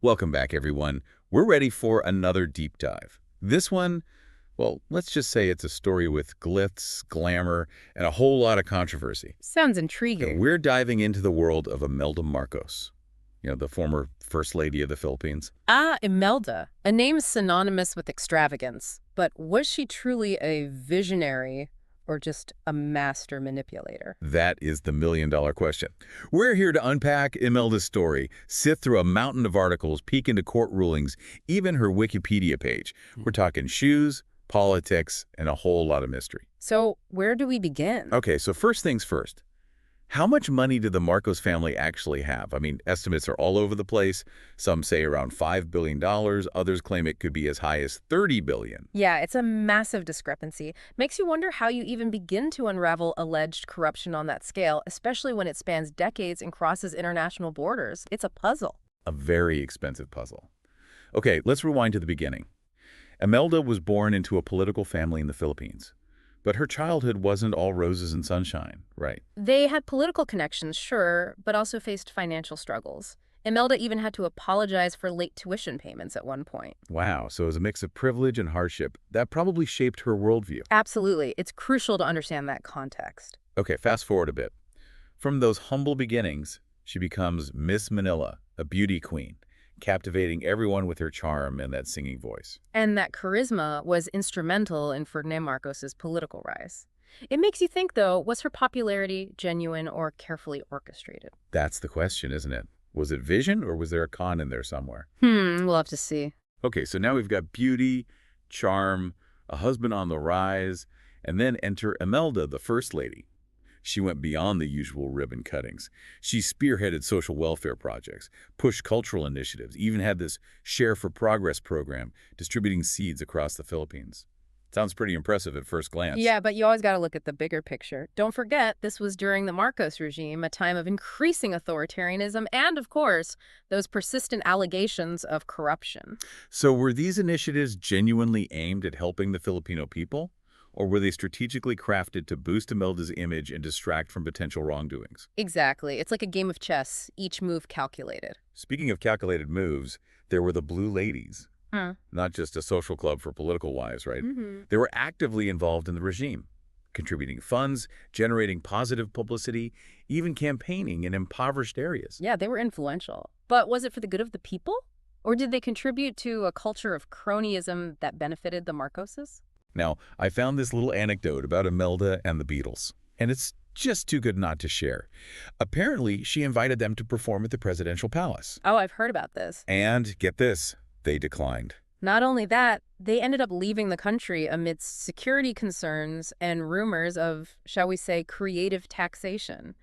Welcome back, everyone. We're ready for another deep dive. This one, well, let's just say it's a story with glitz, glamour, and a whole lot of controversy. Sounds And intriguing. we're diving into the world of Imelda Marcos, the former First Lady of the Philippines. Ah, Imelda, a name synonymous with extravagance. But was she truly a visionary or just a master manipulator? That is the million-dollar question. We're here to unpack Imelda's story, sift through a mountain of articles, peek into court rulings, even her Wikipedia page. We're talking shoes, politics, and a whole lot of mystery. So, where do we begin? Okay, so first things first. How much money did the Marcos family actually have? I mean, estimates are all over the place. Some say around $5 billion. Others claim it could be as high as $30 billion. Yeah, it's a massive discrepancy. Makes you wonder how you even begin to unravel alleged corruption on that scale, especially when it spans decades and crosses international borders. It's a puzzle. A very expensive puzzle. Okay, let's rewind to the beginning. Imelda was born into a political family in the Philippines. But her childhood wasn't all roses and sunshine, right? They had political connections, sure, but also faced financial struggles. Imelda even had to apologize for late tuition payments at one point. Wow, so it was a mix of privilege and hardship. That probably shaped her worldview. Absolutely. It's crucial to understand that context. Okay, fast forward a bit. From those humble beginnings, she becomes Miss Manila, a beauty queen, captivating everyone with her charm and that singing voice. And that charisma was instrumental in Ferdinand Marcos's political rise. It makes you think, though, was her popularity genuine or carefully orchestrated? That's the question, isn't it? Was it vision or was there a con in there somewhere? We'll have to see. Okay, so now we've got beauty, charm, a husband on the rise, and then enter Imelda, the First Lady. She went beyond the usual ribbon cuttings. She spearheaded social welfare projects, pushed cultural initiatives, even had this Share for Progress program distributing seeds across the Philippines. Sounds pretty impressive at first glance. Yeah, but you always got to look at the bigger picture. Don't forget, this was during the Marcos regime, a time of increasing authoritarianism and, of course, those persistent allegations of corruption. So were these initiatives genuinely aimed at helping the Filipino people? Or were they strategically crafted to boost Imelda's image and distract from potential wrongdoings? Exactly. It's like a game of chess, each move calculated. Speaking of calculated moves, there were the Blue Ladies. Huh. Not just a social club for political wives, right? Mm-hmm. They were actively involved in the regime, contributing funds, generating positive publicity, even campaigning in impoverished areas. Yeah, they were influential. But was it for the good of the people? Or did they contribute to a culture of cronyism that benefited the Marcoses? Now, I found this little anecdote about Imelda and the Beatles, and it's just too good not to share. Apparently, she invited them to perform at the presidential palace. Oh, I've heard about this. And get this, they declined. Not only that, they ended up leaving the country amidst security concerns and rumors of, shall we say, creative taxation.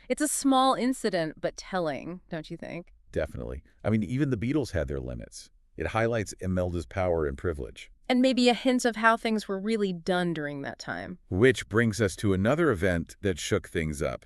It's a small incident, but telling, don't you think? Definitely. I mean, even the Beatles had their limits. It highlights Imelda's power and privilege. And maybe a hint of how things were really done during that time. Which brings us to another event that shook things up.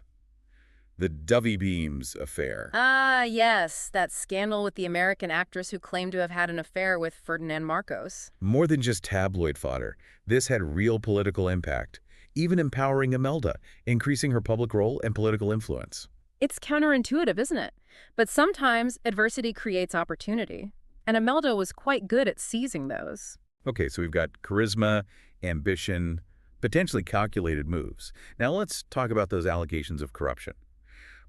The Dovey Beams affair. Ah, yes, that scandal with the American actress who claimed to have had an affair with Ferdinand Marcos. More than just tabloid fodder, this had real political impact, even empowering Imelda, increasing her public role and political influence. It's counterintuitive, isn't it? But sometimes adversity creates opportunity. And Imelda was quite good at seizing those. Okay, so we've got charisma, ambition, potentially calculated moves. Now let's talk about those allegations of corruption.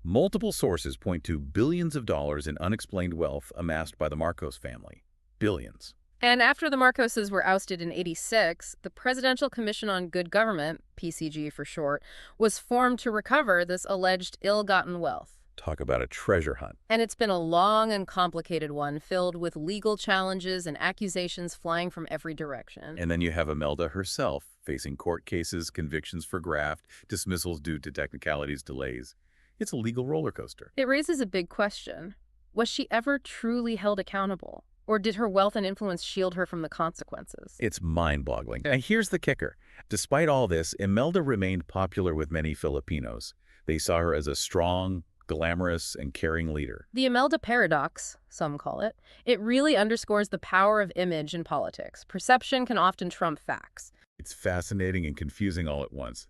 Multiple sources point to billions of dollars in unexplained wealth amassed by the Marcos family. Billions. And after the Marcoses were ousted in '86, the Presidential Commission on Good Government, PCG for short, was formed to recover this alleged ill-gotten wealth. Talk about a treasure hunt. And it's been a long and complicated one, filled with legal challenges and accusations flying from every direction. And then you have Imelda herself, facing court cases, convictions for graft, dismissals due to technicalities, delays. It's a legal roller coaster. It raises a big question. Was she ever truly held accountable? Or did her wealth and influence shield her from the consequences? It's mind-boggling. And here's the kicker. Despite all this, Imelda remained popular with many Filipinos. They saw her as a strong, glamorous, and caring leader. The Imelda paradox, some call it, it really underscores the power of image in politics. Perception can often trump facts. It's fascinating and confusing all at once.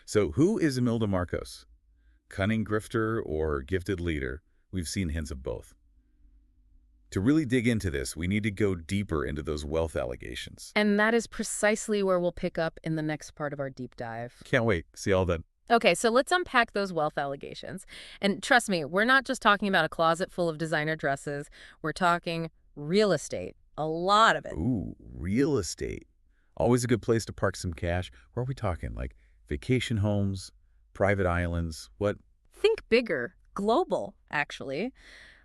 So who is Imelda Marcos? Cunning grifter or gifted leader? We've seen hints of both. To really dig into this, we need to go deeper into those wealth allegations. And that is precisely where we'll pick up in the next part of our deep dive. Can't wait. See all that. Okay, so let's unpack those wealth allegations. And trust me, we're not just talking about a closet full of designer dresses. We're talking real estate. A lot of it. Ooh, real estate. Always a good place to park some cash. Where are we talking? Like vacation homes, private islands, what? Think bigger. Global, actually.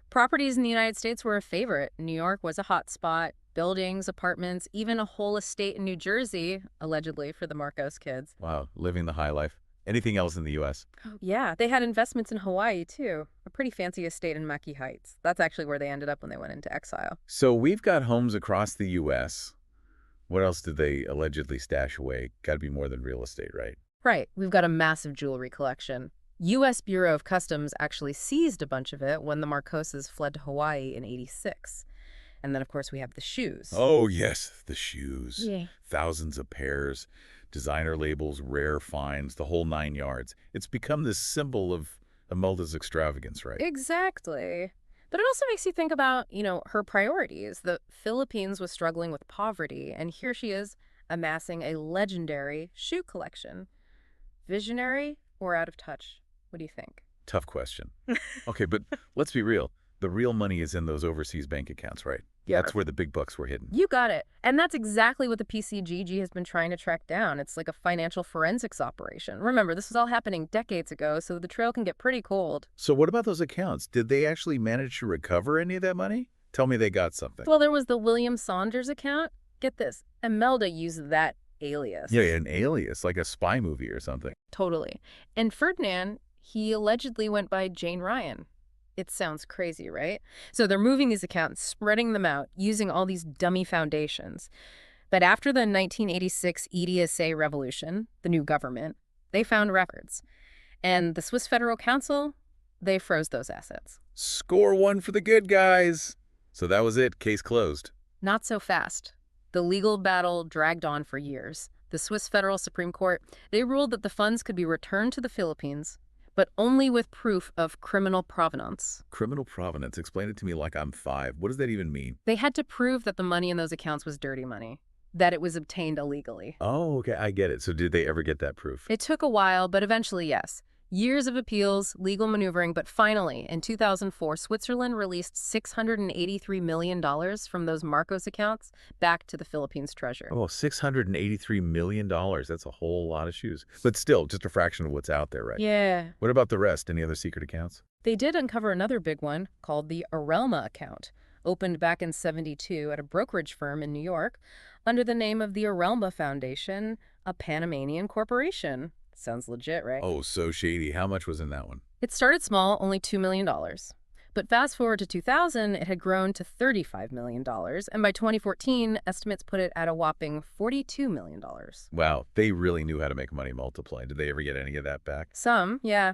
Properties in the United States were a favorite. New York was a hot spot. Buildings, apartments, even a whole estate in New Jersey, allegedly, for the Marcos kids. Wow, living the high life. Anything else in the U.S.? Yeah, they had investments in Hawaii, too. A pretty fancy estate in Maki Heights. That's actually where they ended up when they went into exile. So we've got homes across the U.S. What else did they allegedly stash away? Got to be more than real estate, right? Right. We've got a massive jewelry collection. U.S. Bureau of Customs actually seized a bunch of it when the Marcoses fled to Hawaii in '86. And then, of course, we have the shoes. Oh, yes, the shoes. Yeah. Thousands of pairs, designer labels, rare finds, the whole 9 yards. It's become this symbol of Imelda's extravagance, right? Exactly. But it also makes you think about, her priorities. The Philippines was struggling with poverty, and here she is amassing a legendary shoe collection. Visionary or out of touch? What do you think? Tough question. Okay, but let's be real. The real money is in those overseas bank accounts, right? Yeah. That's where the big bucks were hidden. You got it. And that's exactly what the PCGG has been trying to track down. It's like a financial forensics operation. Remember, this was all happening decades ago, so the trail can get pretty cold. So what about those accounts? Did they actually manage to recover any of that money? Tell me they got something. Well, there was the William Saunders account. Get this. Imelda used that alias. Yeah, an alias, like a spy movie or something. Totally. And Ferdinand, he allegedly went by Jane Ryan. It sounds crazy, right? So they're moving these accounts, spreading them out, using all these dummy foundations. But after the 1986 EDSA revolution, the new government, they found records. And the Swiss Federal Council, they froze those assets. Score one for the good guys. So that was it. Case closed. Not so fast. The legal battle dragged on for years. The Swiss Federal Supreme Court, they ruled that the funds could be returned to the Philippines, but only with proof of criminal provenance. Criminal provenance. Explain it to me like I'm 5. What does that even mean? They had to prove that the money in those accounts was dirty money, that it was obtained illegally. Oh, okay. I get it. So did they ever get that proof? It took a while, but eventually, yes. Years of appeals, legal maneuvering, but finally, in 2004, Switzerland released $683 million from those Marcos accounts back to the Philippines treasury. Oh, $683 million. That's a whole lot of shoes. But still, just a fraction of what's out there, right? Yeah. What about the rest? Any other secret accounts? They did uncover another big one called the Arelma account, opened back in '72 at a brokerage firm in New York under the name of the Arelma Foundation, a Panamanian corporation. Sounds legit, right? Oh, so shady. How much was in that one? It started small, only $2 million. But fast forward to 2000, it had grown to $35 million. And by 2014, estimates put it at a whopping $42 million. Wow, they really knew how to make money multiply. Did they ever get any of that back? Some, yeah.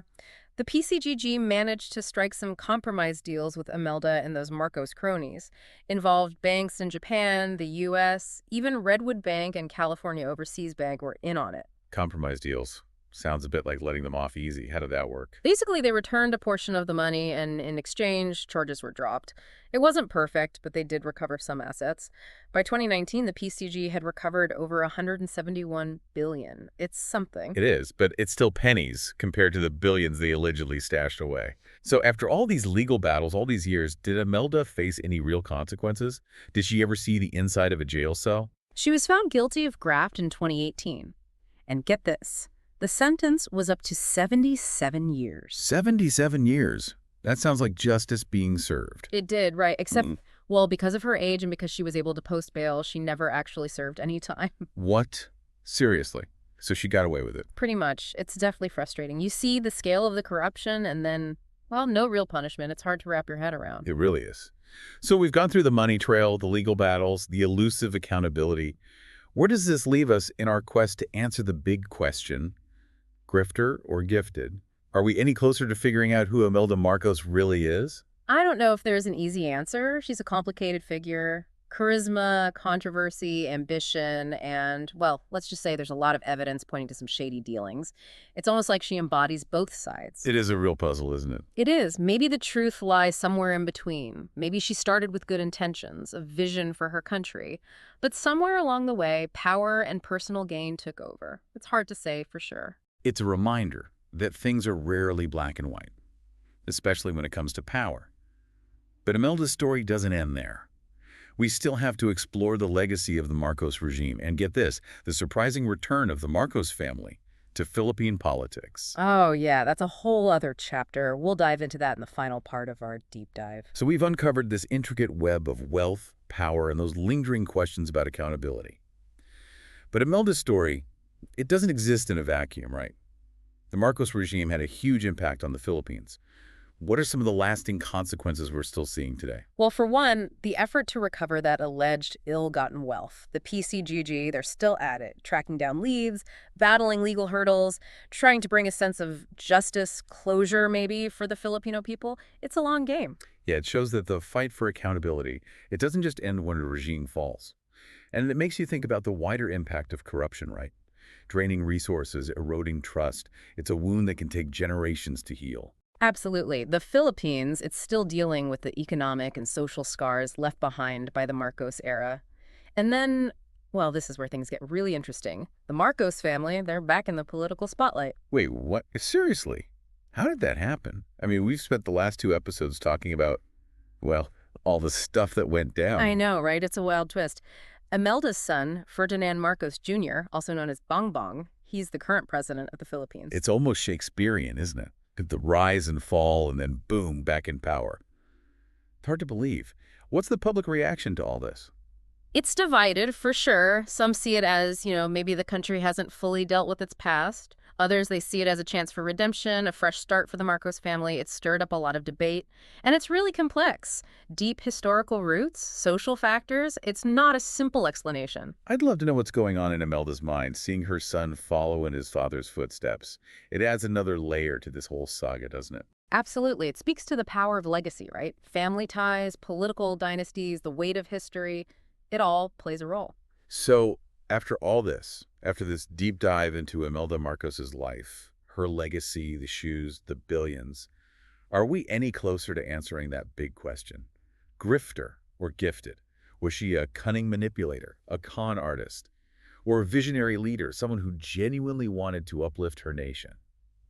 The PCGG managed to strike some compromise deals with Imelda and those Marcos cronies. Involved banks in Japan, the U.S., even Redwood Bank and California Overseas Bank were in on it. Compromise deals. Sounds a bit like letting them off easy. How did that work? Basically, they returned a portion of the money, and in exchange, charges were dropped. It wasn't perfect, but they did recover some assets. By 2019, the PCG had recovered over $171 billion. It's something. It is, but it's still pennies compared to the billions they allegedly stashed away. So after all these legal battles, all these years, did Imelda face any real consequences? Did she ever see the inside of a jail cell? She was found guilty of graft in 2018. And get this. The sentence was up to 77 years. 77 years. That sounds like justice being served. It did, right. Except, well, because of her age and because she was able to post bail, she never actually served any time. What? Seriously? So she got away with it? Pretty much. It's definitely frustrating. You see the scale of the corruption and then, well, no real punishment. It's hard to wrap your head around. It really is. So we've gone through the money trail, the legal battles, the elusive accountability. Where does this leave us in our quest to answer the big question? Grifter or gifted? Are we any closer to figuring out who Imelda Marcos really is? I don't know if there's an easy answer. She's a complicated figure. Charisma, controversy, ambition, and, well, let's just say there's a lot of evidence pointing to some shady dealings. It's almost like she embodies both sides. It is a real puzzle, isn't it? It is. Maybe the truth lies somewhere in between. Maybe she started with good intentions, a vision for her country. But somewhere along the way, power and personal gain took over. It's hard to say for sure. It's a reminder that things are rarely black and white, especially when it comes to power. But Imelda's story doesn't end there. We still have to explore the legacy of the Marcos regime and, get this, the surprising return of the Marcos family to Philippine politics. Oh, yeah, that's a whole other chapter. We'll dive into that in the final part of our deep dive. So we've uncovered this intricate web of wealth, power, and those lingering questions about accountability. But Imelda's story, it doesn't exist in a vacuum, right? The Marcos regime had a huge impact on the Philippines. What are some of the lasting consequences we're still seeing today? Well, for one, the effort to recover that alleged ill-gotten wealth. The PCGG, they're still at it, tracking down leads, battling legal hurdles, trying to bring a sense of justice, closure maybe, for the Filipino people. It's a long game. Yeah, it shows that the fight for accountability, it doesn't just end when a regime falls. And it makes you think about the wider impact of corruption, right? Draining resources, eroding trust. It's a wound that can take generations to heal. Absolutely. The Philippines, it's still dealing with the economic and social scars left behind by the Marcos era. And then, well, this is where things get really interesting. The Marcos family, they're back in the political spotlight. Wait, what? Seriously? How did that happen? I mean, we've spent the last 2 episodes talking about, well, all the stuff that went down. I know, right? It's a wild twist. Imelda's son, Ferdinand Marcos Jr., also known as Bong Bong, he's the current president of the Philippines. It's almost Shakespearean, isn't it? The rise and fall and then boom, back in power. It's hard to believe. What's the public reaction to all this? It's divided, for sure. Some see it as, maybe the country hasn't fully dealt with its past. Others, they see it as a chance for redemption, a fresh start for the Marcos family. It's stirred up a lot of debate, and it's really complex. Deep historical roots, social factors. It's not a simple explanation. I'd love to know what's going on in Imelda's mind, seeing her son follow in his father's footsteps. It adds another layer to this whole saga, doesn't it? Absolutely. It speaks to the power of legacy, right? Family ties, political dynasties, the weight of history. It all plays a role. So, after all this, after this deep dive into Imelda Marcos's life, her legacy, the shoes, the billions, are we any closer to answering that big question? Grifter or gifted? Was she a cunning manipulator, a con artist, or a visionary leader, someone who genuinely wanted to uplift her nation?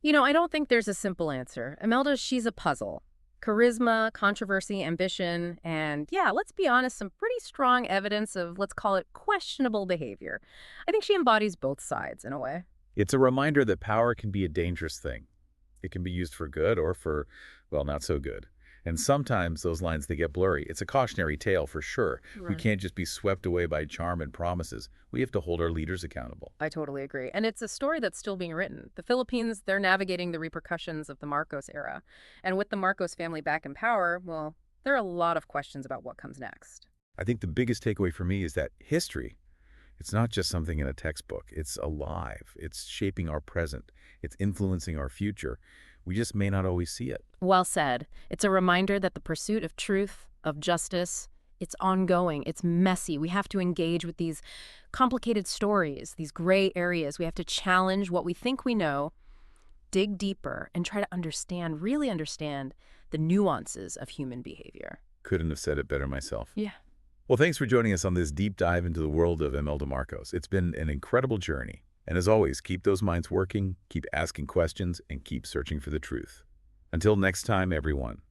I don't think there's a simple answer. Imelda, she's a puzzle. Charisma, controversy, ambition, and yeah, let's be honest, some pretty strong evidence of, let's call it, questionable behavior. I think she embodies both sides in a way. It's a reminder that power can be a dangerous thing. It can be used for good or for, well, not so good. And sometimes those lines, they get blurry. It's a cautionary tale for sure. Right. We can't just be swept away by charm and promises. We have to hold our leaders accountable. I totally agree. And it's a story that's still being written. The Philippines, they're navigating the repercussions of the Marcos era. And with the Marcos family back in power, well, there are a lot of questions about what comes next. I think the biggest takeaway for me is that history, it's not just something in a textbook. It's alive. It's shaping our present. It's influencing our future. We just may not always see it. Well said. It's a reminder that the pursuit of truth, of justice, it's ongoing. It's messy. We have to engage with these complicated stories, these gray areas. We have to challenge what we think we know, dig deeper, and try to understand, really understand, the nuances of human behavior. Couldn't have said it better myself. Yeah. Well, thanks for joining us on this deep dive into the world of Imelda Marcos. It's been an incredible journey. And as always, keep those minds working, keep asking questions, and keep searching for the truth. Until next time, everyone.